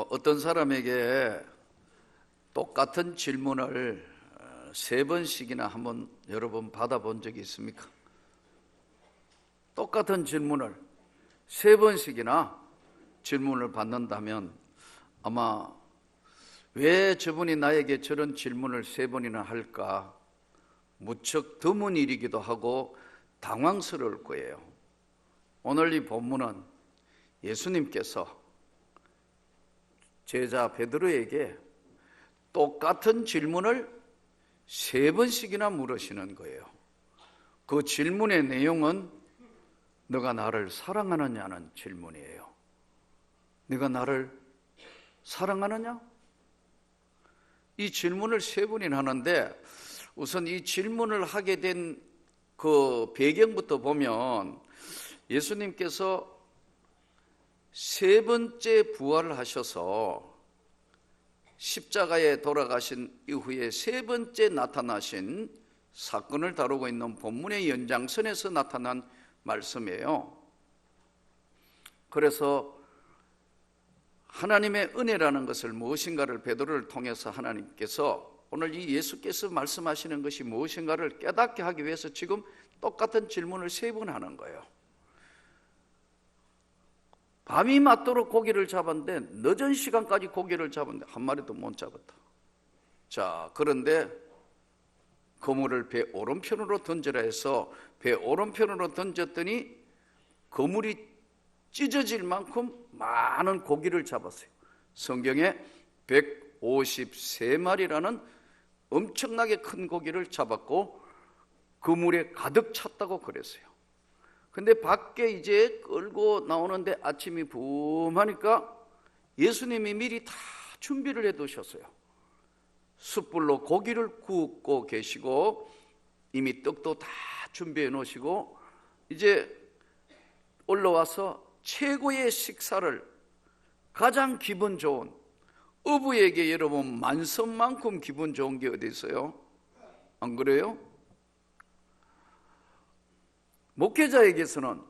어떤 사람에게 똑같은 질문을 3번씩이나 한번 여러 번 받아본 적이 있습니까? 똑같은 질문을 3번씩이나 질문을 받는다면 아마 왜 저분이 나에게 저런 질문을 3번이나 할까 무척 드문 일이기도 하고 당황스러울 거예요. 오늘 이 본문은 예수님께서 제자 베드로에게 똑같은 질문을 3번씩이나 물으시는 거예요. 그 질문의 내용은 너가 나를 사랑하느냐는 질문이에요. 네가 나를 사랑하느냐? 이 질문을 3번이나 하는데 우선 이 질문을 하게 된 그 배경부터 보면 예수님께서 3번째 부활을 하셔서 십자가에 돌아가신 이후에 3번째 나타나신 사건을 다루고 있는 본문의 연장선에서 나타난 말씀이에요. 그래서 하나님의 은혜라는 것을 무엇인가를 베드로를 통해서 하나님께서 오늘 이 예수께서 말씀하시는 것이 무엇인가를 깨닫게 하기 위해서 지금 똑같은 질문을 3번 하는 거예요. 밤이 맞도록 고기를 잡았는데 늦은 시간까지 고기를 잡았는데 한 마리도 못 잡았다. 자, 그런데 그물을 배 오른편으로 던지라 해서 배 오른편으로 던졌더니 그물이 찢어질 만큼 많은 고기를 잡았어요. 성경에 153마리라는 엄청나게 큰 고기를 잡았고 그물에 가득 찼다고 그랬어요. 근데 밖에 이제 끌고 나오는데 아침이 붐하니까 예수님이 미리 다 준비를 해 두셨어요. 숯불로 고기를 굽고 계시고 이미 떡도 다 준비해 놓으시고 이제 올라와서 최고의 식사를 가장 기분 좋은 어부에게 여러분 만선만큼 기분 좋은 게 어디 있어요? 안 그래요? 목회자에게서는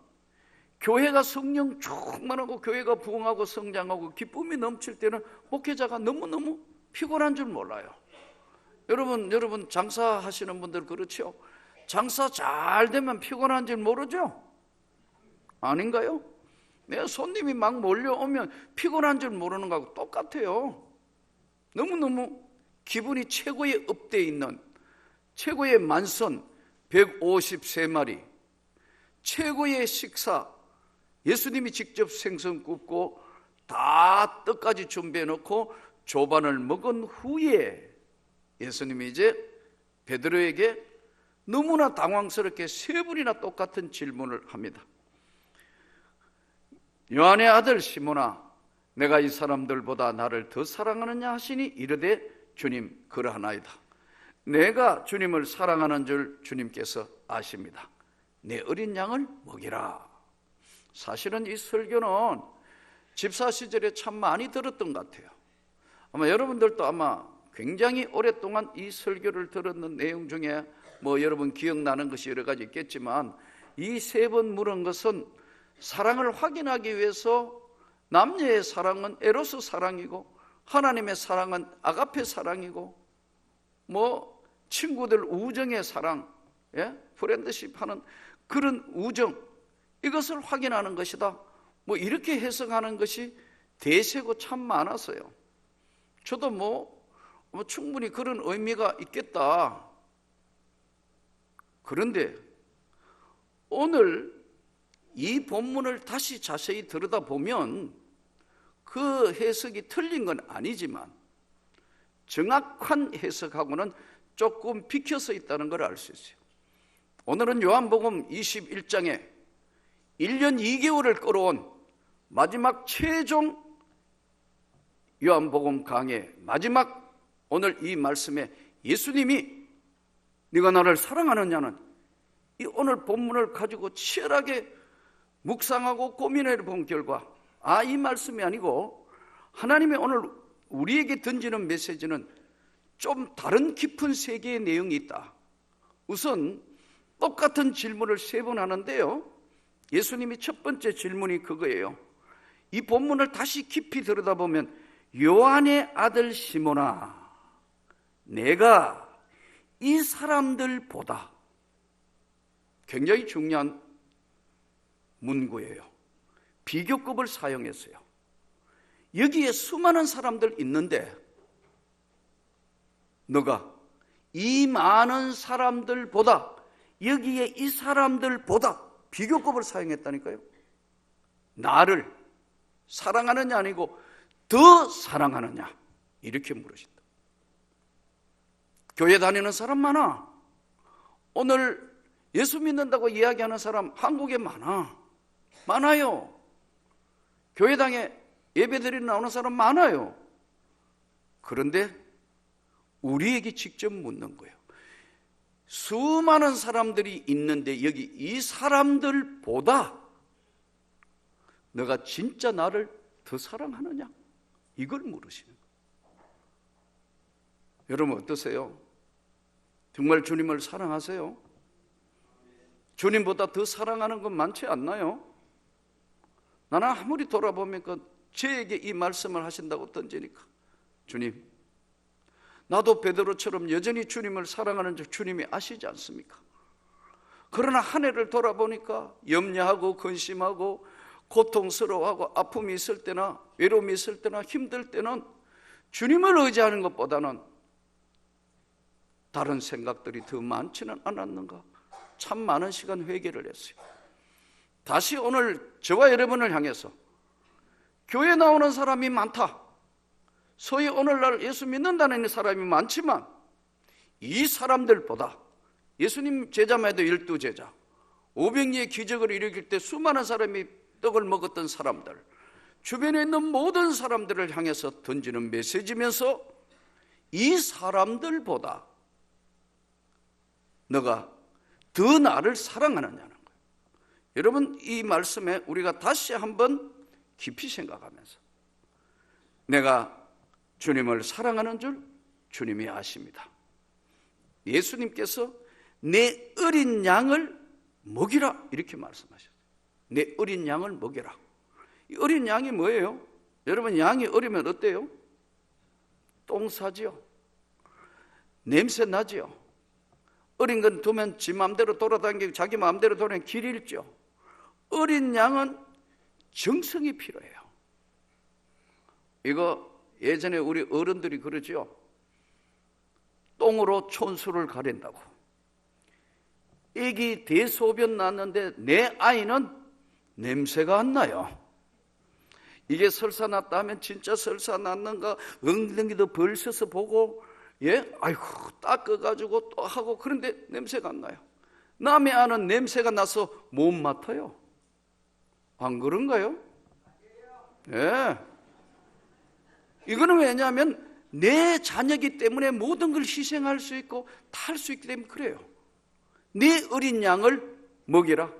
교회가 성령 충만하고 교회가 부흥하고 성장하고 기쁨이 넘칠 때는 목회자가 너무너무 피곤한 줄 몰라요. 여러분 장사하시는 분들 그렇죠? 장사 잘 되면 피곤한 줄 모르죠? 아닌가요? 내 손님이 막 몰려오면 피곤한 줄 모르는 거하고 똑같아요. 너무너무 기분이 최고의 업되어 있는 최고의 만선 153마리 최고의 식사 예수님이 직접 생선 굽고 다 떡까지 준비해 놓고 조반을 먹은 후에 예수님이 이제 베드로에게 너무나 당황스럽게 3번이나 똑같은 질문을 합니다. 요한의 아들 시몬아 내가 이 사람들보다 나를 더 사랑하느냐 하시니 이르되 주님 그러하나이다. 내가 주님을 사랑하는 줄 주님께서 아십니다. 내 어린 양을 먹이라. 사실은 이 설교는 집사 시절에 참 많이 들었던 것 같아요. 아마 여러분들도 아마 굉장히 오랫동안 이 설교를 들었는 내용 중에 뭐 여러분 기억나는 것이 여러 가지 있겠지만 이 3번 물은 것은 사랑을 확인하기 위해서 남녀의 사랑은 에로스 사랑이고 하나님의 사랑은 아가페 사랑이고 뭐 친구들 우정의 사랑, 프렌드십 하는 그런 우정 이것을 확인하는 것이다. 뭐 이렇게 해석하는 것이 대세고 참 많았어요. 저도 뭐 충분히 그런 의미가 있겠다. 그런데 오늘 이 본문을 다시 자세히 들여다보면 그 해석이 틀린 건 아니지만 정확한 해석하고는 조금 비켜서 있다는 걸 알 수 있어요. 오늘은 요한복음 21장에 1년 2개월을 끌어온 마지막 최종 요한복음 강의 마지막 오늘 이 말씀에 예수님이 네가 나를 사랑하느냐는 이 오늘 본문을 가지고 치열하게 묵상하고 고민해 본 결과 이 말씀이 아니고 하나님이 오늘 우리에게 던지는 메시지는 좀 다른 깊은 세계의 내용이 있다. 우선 똑같은 질문을 3번 하는데요, 예수님이 첫 번째 질문이 그거예요. 이 본문을 다시 깊이 들여다보면 요한의 아들 시몬아, 내가 이 사람들보다, 굉장히 중요한 문구예요. 비교급을 사용했어요. 여기에 수많은 사람들 있는데 너가 이 많은 사람들보다, 여기에 이 사람들보다 비교급을 사용했다니까요. 나를 사랑하느냐 아니고 더 사랑하느냐, 이렇게 물으신다. 교회 다니는 사람 많아. 오늘 예수 믿는다고 이야기하는 사람 한국에 많아요. 교회당에 예배드리러 나오는 사람 많아요. 그런데 우리에게 직접 묻는 거예요. 수많은 사람들이 있는데 여기 이 사람들보다 너가 진짜 나를 더 사랑하느냐? 이걸 물으시는 거예요. 여러분 어떠세요? 정말 주님을 사랑하세요? 주님보다 더 사랑하는 건 많지 않나요? 나는 아무리 돌아보면 저에게 이 말씀을 하신다고 던지니까, 주님, 나도 베드로처럼 여전히 주님을 사랑하는 줄 주님이 아시지 않습니까? 그러나 한 해를 돌아보니까 염려하고 근심하고 고통스러워하고 아픔이 있을 때나 외로움이 있을 때나 힘들 때는 주님을 의지하는 것보다는 다른 생각들이 더 많지는 않았는가? 참 많은 시간 회개를 했어요. 다시 오늘 저와 여러분을 향해서 교회 나오는 사람이 많다, 소위 오늘날 예수 믿는다는 사람이 많지만 이 사람들보다, 예수님 제자만 해도 12제자, 500리의 기적을 일으킬 때 수많은 사람이 떡을 먹었던 사람들, 주변에 있는 모든 사람들을 향해서 던지는 메시지면서 이 사람들보다 너가 더 나를 사랑하느냐는 거예요. 여러분, 이 말씀에 우리가 다시 한번 깊이 생각하면서, 내가 주님을 사랑하는 줄 주님이 아십니다. 예수님께서 내 어린 양을 먹이라, 이렇게 말씀하셨어요. 내 어린 양을 먹이라. 이 어린 양이 뭐예요? 여러분, 양이 어리면 어때요? 똥 싸지요? 냄새 나지요? 어린 건 두면 지 마음대로 돌아다니고 자기 마음대로 돌아다니면 길 잃죠. 어린 양은 정성이 필요해요. 이거 예전에 우리 어른들이 그러죠. 똥으로 촌수를 가린다고. 애기 대소변 났는데 내 아이는 냄새가 안 나요. 이게 설사 났다 하면 진짜 설사 났는가 엉덩이도 벌써서 보고, 아이고 닦아가지고 또 하고, 그런데 냄새가 안 나요. 남의 아는 냄새가 나서 못 맡아요. 안 그런가요? 이거는 왜냐하면 내 자녀이기 때문에 모든 걸 희생할 수 있고 다 할 수 있기 때문에 그래요. 내 어린 양을 먹이라.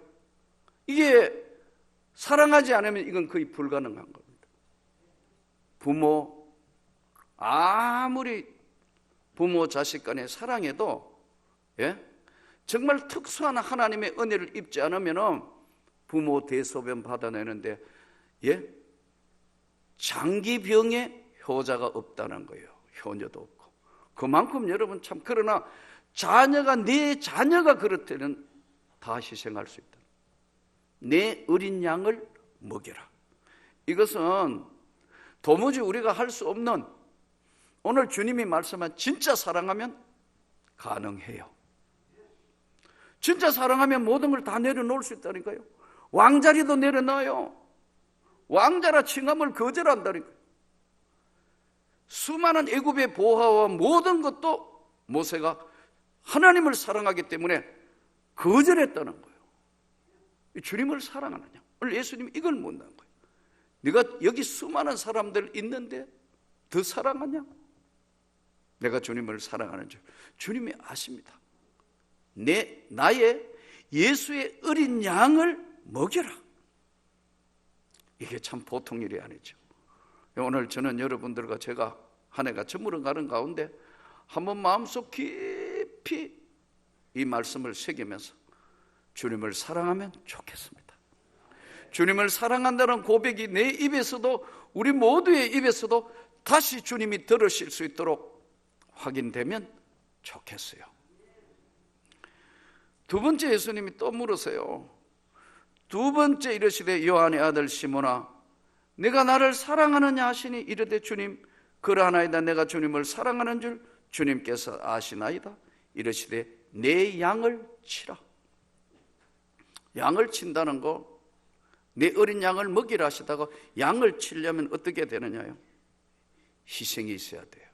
이게 사랑하지 않으면 이건 거의 불가능한 겁니다. 부모, 아무리 부모 자식 간에 사랑해도 정말 특수한 하나님의 은혜를 입지 않으면 부모 대소변 받아내는데 장기병에 효자가 없다는 거예요. 효녀도 없고. 그만큼 여러분 참, 그러나 내 자녀가 그렇다면 다 희생할 수 있다. 내 어린 양을 먹여라. 이것은 도무지 우리가 할 수 없는, 오늘 주님이 말씀한 진짜 사랑하면 가능해요. 진짜 사랑하면 모든 걸 다 내려놓을 수 있다니까요. 왕자리도 내려놔요. 왕자라 칭함을 거절한다니까요. 수많은 애굽의 보화와 모든 것도 모세가 하나님을 사랑하기 때문에 거절했다는 거예요. 주님을 사랑하느냐? 오늘 예수님이 이걸 묻는 거예요. 네가 여기 수많은 사람들 있는데 더 사랑하냐? 내가 주님을 사랑하는 줄 주님이 아십니다. 나의 예수의 어린 양을 먹여라. 이게 참 보통 일이 아니죠. 오늘 저는 여러분들과 제가 한 해가 저물어 가는 가운데 한번 마음속 깊이 이 말씀을 새기면서 주님을 사랑하면 좋겠습니다. 주님을 사랑한다는 고백이 내 입에서도, 우리 모두의 입에서도 다시 주님이 들으실 수 있도록 확인되면 좋겠어요. 두 번째 예수님이 또 물으세요. 두 번째 이르시되 요한의 아들 시몬아 내가 나를 사랑하느냐 하시니 이르되 주님 그러하나이다. 내가 주님을 사랑하는 줄 주님께서 아시나이다. 이르시되 내 양을 치라. 양을 친다는 거, 내 어린 양을 먹이라 하시다가 양을 치려면 어떻게 되느냐요? 희생이 있어야 돼요.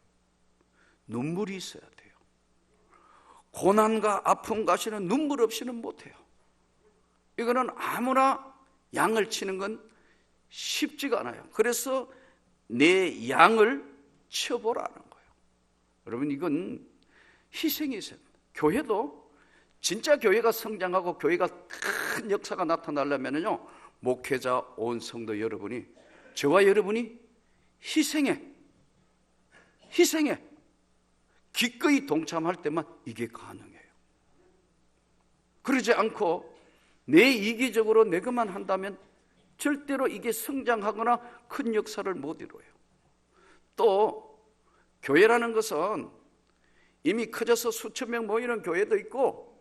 눈물이 있어야 돼요. 고난과 아픔 가시는 눈물 없이는 못해요. 이거는 아무나 양을 치는 건 쉽지가 않아요. 그래서 내 양을 쳐보라는 거예요. 여러분, 이건 희생이 있어요. 교회도 진짜 교회가 성장하고 교회가 큰 역사가 나타나려면요, 목회자 온 성도 여러분이, 저와 여러분이 희생에 기꺼이 동참할 때만 이게 가능해요. 그러지 않고 내 이기적으로 내 것만 한다면 절대로 이게 성장하거나 큰 역사를 못 이루어요. 또 교회라는 것은 이미 커져서 수천 명 모이는 교회도 있고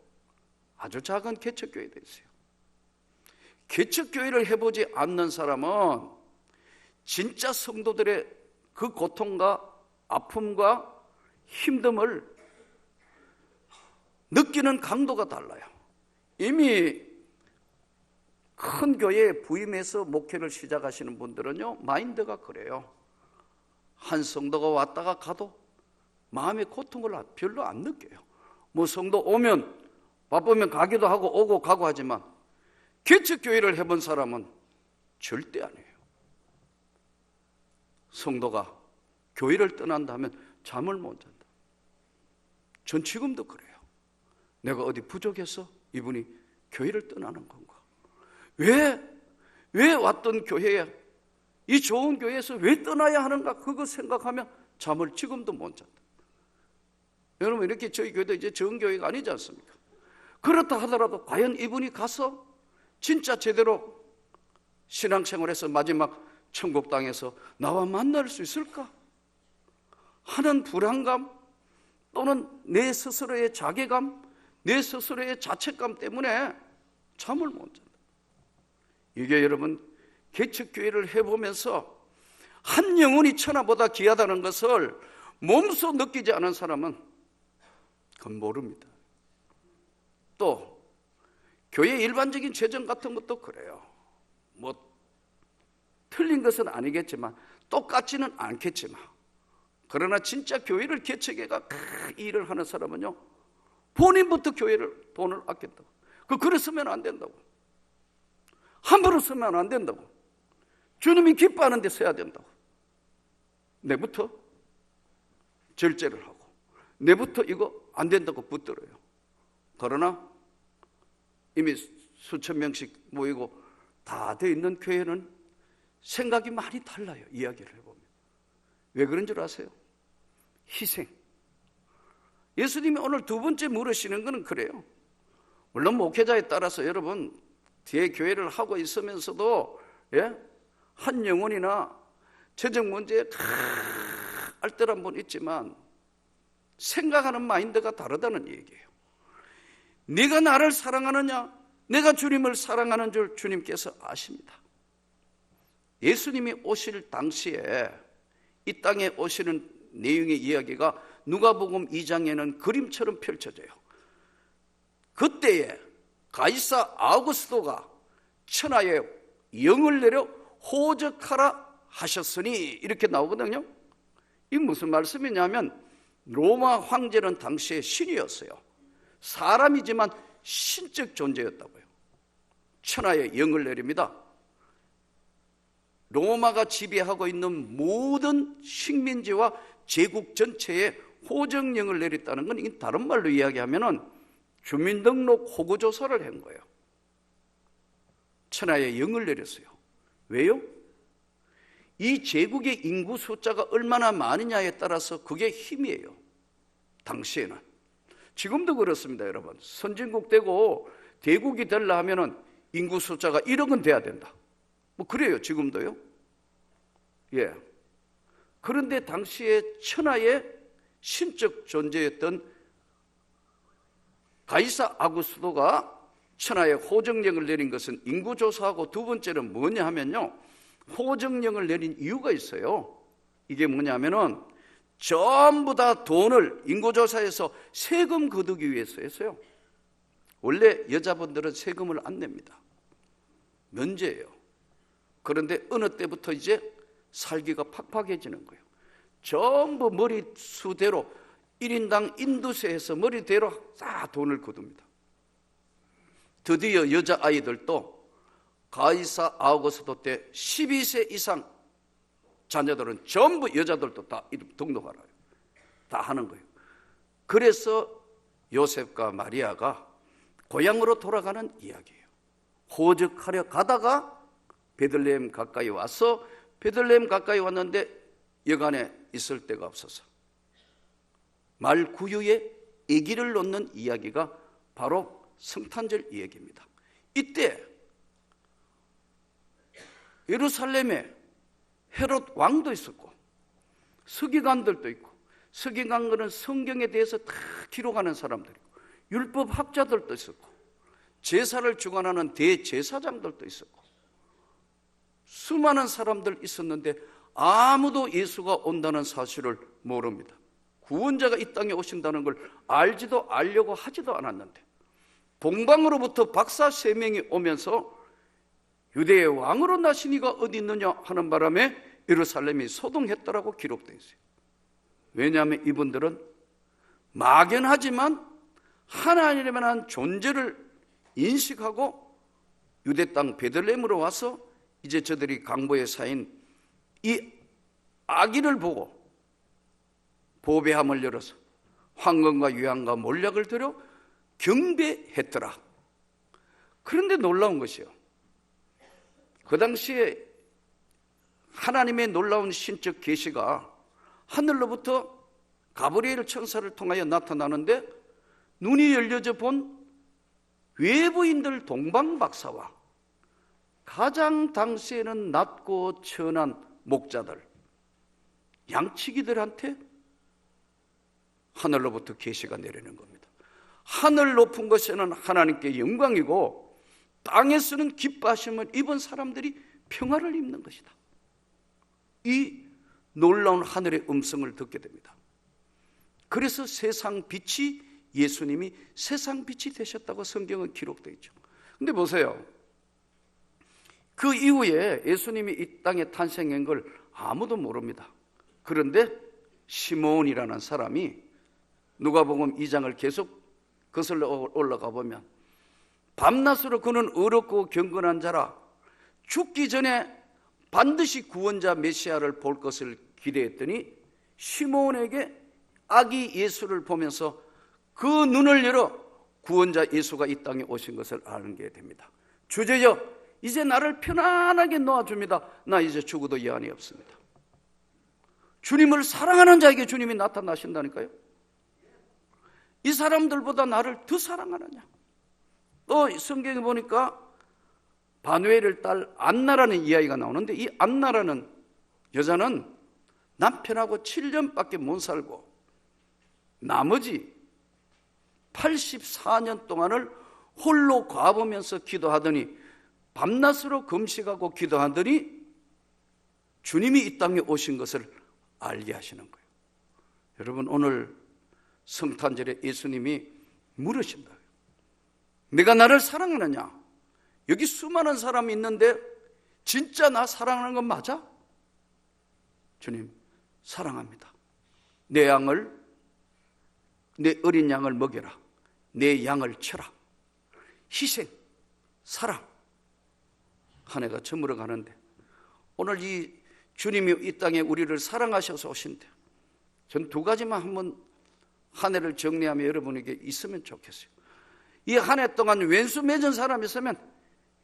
아주 작은 개척교회도 있어요. 개척교회를 해보지 않는 사람은 진짜 성도들의 그 고통과 아픔과 힘듦을 느끼는 강도가 달라요. 이미 큰 교회에 부임해서 목회를 시작하시는 분들은요, 마인드가 그래요. 한 성도가 왔다가 가도 마음의 고통을 별로 안 느껴요. 뭐 성도 오면 바쁘면 가기도 하고 오고 가고 하지만 개척교회를 해본 사람은 절대 아니에요. 성도가 교회를 떠난다면 잠을 못 잔다. 전 지금도 그래요. 내가 어디 부족해서 이분이 교회를 떠나는 건가? 왜 왔던 교회에, 이 좋은 교회에서 왜 떠나야 하는가? 그거 생각하면 잠을 지금도 못 잔다. 여러분, 이렇게 저희 교회도 이제 좋은 교회가 아니지 않습니까? 그렇다 하더라도 과연 이분이 가서 진짜 제대로 신앙생활에서 마지막 천국 땅에서 나와 만날 수 있을까 하는 불안감, 또는 내 스스로의 자괴감, 내 스스로의 자책감 때문에 잠을 못 잔다. 이게 여러분, 개척교회를 해보면서 한 영혼이 천하보다 귀하다는 것을 몸소 느끼지 않은 사람은 그건 모릅니다. 또 교회 일반적인 재정 같은 것도 그래요. 뭐 틀린 것은 아니겠지만 똑같지는 않겠지만, 그러나 진짜 교회를 개척해가 큰 일을 하는 사람은요, 본인부터 돈을 아꼈다고. 그래 쓰면 안 된다고. 함부로 쓰면 안 된다고. 주님이 기뻐하는 데 써야 된다고. 내부터 절제를 하고, 내부터 이거 안 된다고 붙들어요. 그러나 이미 수천 명씩 모이고 다 돼 있는 교회는 생각이 많이 달라요. 이야기를 해보면. 왜 그런 줄 아세요? 희생. 예수님이 오늘 두 번째 물으시는 것은 그래요. 물론 목회자에 따라서 여러분, 뒤에 교회를 하고 있으면서도 한 영혼이나 재정 문제에 알뜰한 분 있지만 생각하는 마인드가 다르다는 얘기예요. 네가 나를 사랑하느냐? 내가 주님을 사랑하는 줄 주님께서 아십니다. 예수님이 오실 당시에 이 땅에 오시는 내용의 이야기가 누가복음 2장에는 그림처럼 펼쳐져요. 그때에 가이사 아우구스도가 천하에 영을 내려 호적하라 하셨으니 이렇게 나오거든요. 이 무슨 말씀이냐면 로마 황제는 당시에 신이었어요. 사람이지만 신적 존재였다고요. 천하에 영을 내립니다. 로마가 지배하고 있는 모든 식민지와 제국 전체에 호정령을 내렸다는 건 다른 말로 이야기하면은 주민등록 호구조사를 한 거예요. 천하에 영을 내렸어요. 왜요? 이 제국의 인구 숫자가 얼마나 많으냐에 따라서 그게 힘이에요. 당시에는. 지금도 그렇습니다, 여러분. 선진국 되고 대국이 되려 하면은 인구 숫자가 1억은 돼야 된다. 뭐 그래요, 지금도요. 예. 그런데 당시에 천하의 신적 존재였던 가이사 아구스토가 천하에 호정령을 내린 것은 인구조사하고 두 번째는 뭐냐 하면요, 호정령을 내린 이유가 있어요. 이게 뭐냐면은 전부 다 돈을 인구조사에서 세금 거두기 위해서 했어요. 원래 여자분들은 세금을 안 냅니다. 면제예요. 그런데 어느 때부터 이제 살기가 팍팍해지는 거예요. 전부 머리수대로 1인당 인두세에서 머리대로 다 돈을 거둡니다. 드디어 여자아이들도 가이사 아우구스토 때 12세 이상 자녀들은 전부 여자들도 다 등록하라, 다 하는 거예요. 그래서 요셉과 마리아가 고향으로 돌아가는 이야기예요. 호적하려 가다가 베들레헴 가까이 와서, 베들레헴 가까이 왔는데 여간에 있을 데가 없어서 말 구유에 아기를 놓는 이야기가 바로 성탄절 이야기입니다. 이때 예루살렘에 헤롯 왕도 있었고 서기관들도 있고, 서기관들은 성경에 대해서 다 기록하는 사람들이고, 율법 학자들도 있었고, 제사를 주관하는 대제사장들도 있었고, 수많은 사람들 있었는데 아무도 예수가 온다는 사실을 모릅니다. 구원자가 이 땅에 오신다는 걸 알지도 알려고 하지도 않았는데 동방으로부터 박사 3명이 오면서 유대의 왕으로 나신 이가 어디 있느냐 하는 바람에 예루살렘이 소동했다라고 기록되어 있어요. 왜냐하면 이분들은 막연하지만 하나님이라는 존재를 인식하고 유대 땅 베들레헴으로 와서 이제 저들이 강보에 쌓인 이 아기를 보고 보배함을 열어서 황금과 유향과 몰약을 들여 경배했더라. 그런데 놀라운 것이요, 그 당시에 하나님의 놀라운 신적 계시가 하늘로부터 가브리엘 천사를 통하여 나타나는데, 눈이 열려져 본 외부인들 동방박사와 가장 당시에는 낮고 천한 목자들, 양치기들한테 하늘로부터 계시가 내리는 겁니다. 하늘 높은 것에는 하나님께 영광이고 땅에서는 기뻐하심을 입은 사람들이 평화를 입는 것이다. 이 놀라운 하늘의 음성을 듣게 됩니다. 그래서 세상 빛이, 예수님이 세상 빛이 되셨다고 성경은 기록되어 있죠. 근데 보세요, 그 이후에 예수님이 이 땅에 탄생한 걸 아무도 모릅니다. 그런데 시몬이라는 사람이 누가복음 2장을 계속 거슬러 올라가 보면, 밤낮으로 그는 어렵고 경건한 자라 죽기 전에 반드시 구원자 메시아를 볼 것을 기대했더니 시몬에게 아기 예수를 보면서 그 눈을 열어 구원자 예수가 이 땅에 오신 것을 알게 됩니다. 주제여, 이제 나를 편안하게 놓아줍니다. 나 이제 죽어도 여한이 없습니다. 주님을 사랑하는 자에게 주님이 나타나신다니까요. 이 사람들보다 나를 더 사랑하느냐. 또 성경에 보니까 바누엘의 딸 안나라는 이야기가 나오는데, 이 안나라는 여자는 남편하고 7년밖에 못 살고 나머지 84년 동안을 홀로 과보면서 기도하더니, 밤낮으로 금식하고 기도하더니 주님이 이 땅에 오신 것을 알게 하시는 거예요. 여러분, 오늘 성탄절에 예수님이 물으신다. 내가 나를 사랑하느냐? 여기 수많은 사람이 있는데 진짜 나 사랑하는 건 맞아? 주님, 사랑합니다. 내 어린 양을 먹여라. 내 양을 쳐라. 희생, 사랑. 한 해가 저물어 가는데 오늘 이 주님이 이 땅에 우리를 사랑하셔서 오신대. 전 2가지만 한번 한 해를 정리하며 여러분에게 있으면 좋겠어요. 이 한 해 동안 왼수 맺은 사람 있으면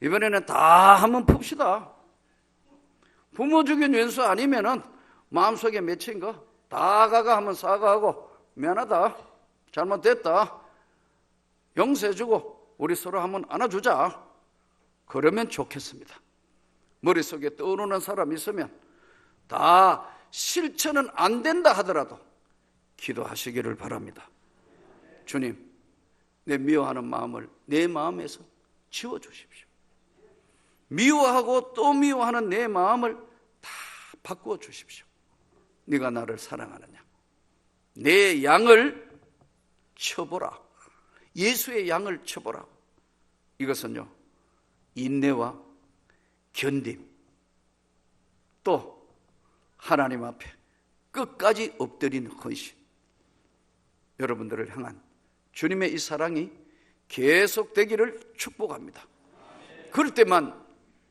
이번에는 다 한번 풉시다. 부모 죽인 왼수 아니면은 마음속에 맺힌 거 다 가가 한번 사과하고, 미안하다, 잘못됐다, 용서해주고 우리 서로 한번 안아주자. 그러면 좋겠습니다. 머릿속에 떠오르는 사람 있으면 다 실천은 안 된다 하더라도 기도하시기를 바랍니다. 주님, 내 미워하는 마음을 내 마음에서 지워주십시오. 미워하고 또 미워하는 내 마음을 다 바꾸어 주십시오. 네가 나를 사랑하느냐? 내 양을 쳐보라. 예수의 양을 쳐보라. 이것은요, 인내와 견딤, 또 하나님 앞에 끝까지 엎드린 헌신, 여러분들을 향한 주님의 이 사랑이 계속되기를 축복합니다. 그럴 때만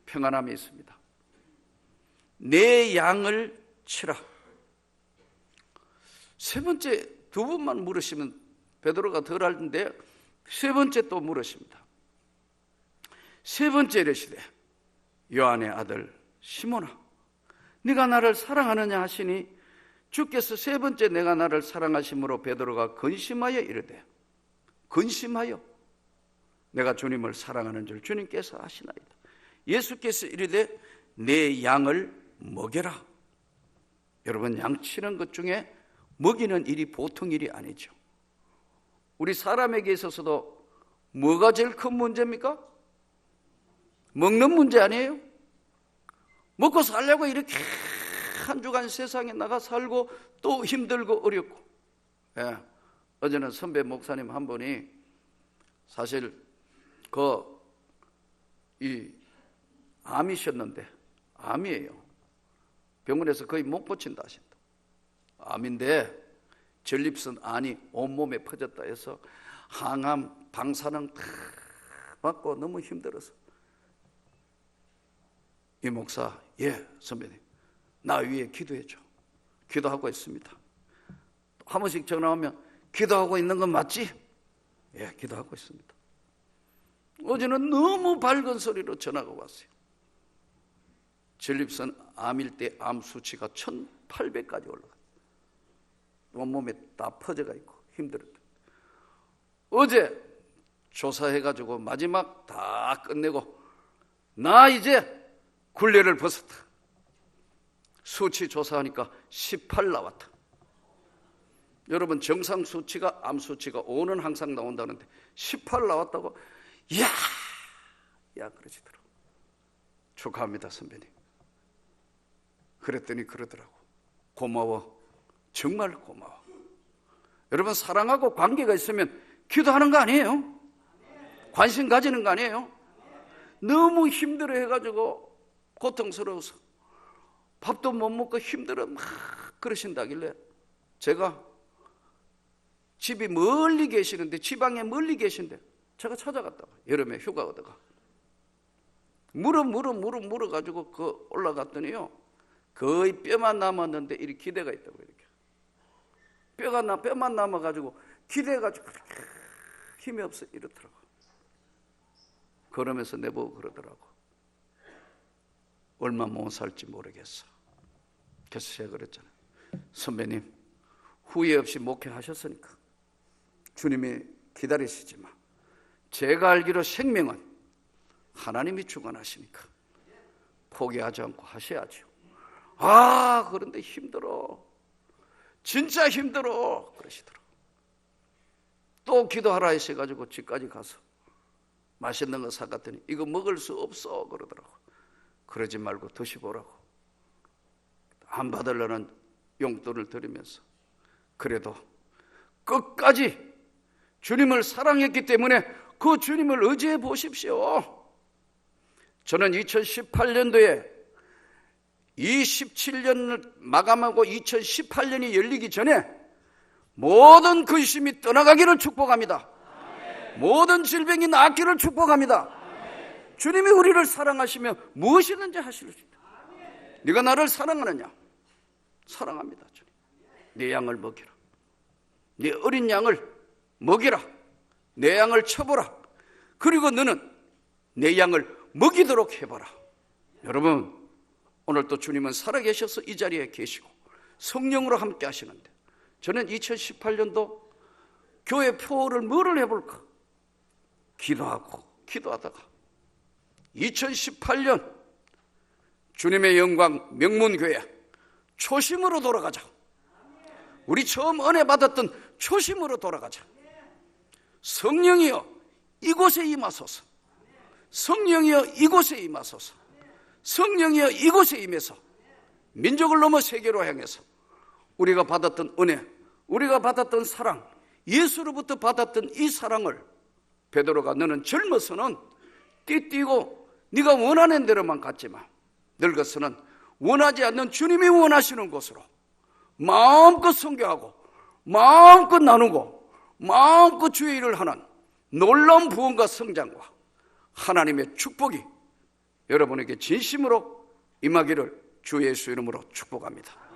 평안함이 있습니다. 내 양을 치라. 세 번째, 두 번만 물으시면 베드로가 덜 할텐데 세 번째 또 물으십니다. 세 번째 이르시되 요한의 아들 시몬아, 네가 나를 사랑하느냐 하시니, 주께서 세 번째 내가 나를 사랑하심으로 베드로가 근심하여 이르되, 근심하여 내가 주님을 사랑하는 줄 주님께서 아시나이다. 예수께서 이르되 내 양을 먹여라. 여러분, 양치는 것 중에 먹이는 일이 보통 일이 아니죠. 우리 사람에게 있어서도 뭐가 제일 큰 문제입니까? 먹는 문제 아니에요? 먹고 살려고 이렇게 한 주간 세상에 나가 살고 또 힘들고 어렵고. 어제는 선배 목사님 한 분이 사실 이 암이셨는데, 암이에요. 병원에서 거의 못 고친다 하신다. 암인데 전립선 안이 온몸에 퍼졌다 해서 항암, 방사능 다 맞고 너무 힘들어서, 이 목사, 선배님, 나 위해 기도해줘. 기도하고 있습니다. 한 번씩 전화 오면 기도하고 있는 건 맞지? 기도하고 있습니다. 어제는 너무 밝은 소리로 전화가 왔어요. 전립선 암일 때 암 수치가 1800까지 올라갔어요. 온몸에 다 퍼져가 있고 힘들었다. 어제 조사해가지고 마지막 다 끝내고 나 이제 굴레를 벗었다. 수치 조사하니까 18 나왔다. 여러분, 정상 수치가, 암 수치가 5는 항상 나온다는데 18 나왔다고 야 그러시더라고. 축하합니다 선배님. 그랬더니 그러더라고. 고마워. 정말 고마워. 여러분, 사랑하고 관계가 있으면 기도하는 거 아니에요? 관심 가지는 거 아니에요? 너무 힘들어 해가지고 고통스러워서 밥도 못 먹고 힘들어 막 그러신다길래 제가 집이 멀리 계시는데, 지방에 멀리 계신데 제가 찾아갔다가 여름에 휴가 오다가 물어가지고 올라갔더니요, 거의 뼈만 남았는데 이렇게 기대가 있다고. 이렇게 뼈만 남아가지고 기대가지고 힘이 없어 이렇더라고. 그러면서 내보고 그러더라고. 얼마 못 살지 모르겠어. 그래서 제가 그랬잖아요. 선배님, 후회 없이 목회하셨으니까 주님이 기다리시지만 제가 알기로 생명은 하나님이 주관하시니까 포기하지 않고 하셔야죠. 그런데 힘들어. 진짜 힘들어. 그러시더라고. 또 기도하라 하셔가지고 집까지 가서 맛있는 거 사갔더니 이거 먹을 수 없어 그러더라고. 그러지 말고 드셔보라고. 안 받으려는 용돈을 드리면서 그래도 끝까지 주님을 사랑했기 때문에 그 주님을 의지해 보십시오. 저는 2018년도에 27년을 마감하고 2018년이 열리기 전에 모든 근심이 떠나가기를 축복합니다. 모든 질병이 낫기를 축복합니다. 주님이 우리를 사랑하시면 무엇이든지 하실 수 있다. 네가 나를 사랑하느냐? 사랑합니다. 주님. 내 양을 먹이라. 네 어린 양을 먹이라. 내 양을 쳐보라. 그리고 너는 내 양을 먹이도록 해봐라. 여러분, 오늘 또 주님은 살아계셔서 이 자리에 계시고 성령으로 함께 하시는데, 저는 2018년도 교회 표를 뭐를 해볼까 기도하다가 2018년 주님의 영광 명문교회 초심으로 돌아가자. 우리 처음 은혜 받았던 초심으로 돌아가자. 성령이여 이곳에 임하소서. 성령이여 이곳에 임하소서. 성령이여 이곳에 임해서 민족을 넘어 세계로 향해서 우리가 받았던 은혜, 우리가 받았던 사랑, 예수로부터 받았던 이 사랑을 베드로가 너는 젊어서는 띠뛰고 네가 원하는 대로만 갔지만 늙어서는 원하지 않는 주님이 원하시는 곳으로 마음껏 선교하고 마음껏 나누고 마음껏 주의 일을 하는 놀라운 부흥과 성장과 하나님의 축복이 여러분에게 진심으로 임하기를 주 예수 이름으로 축복합니다.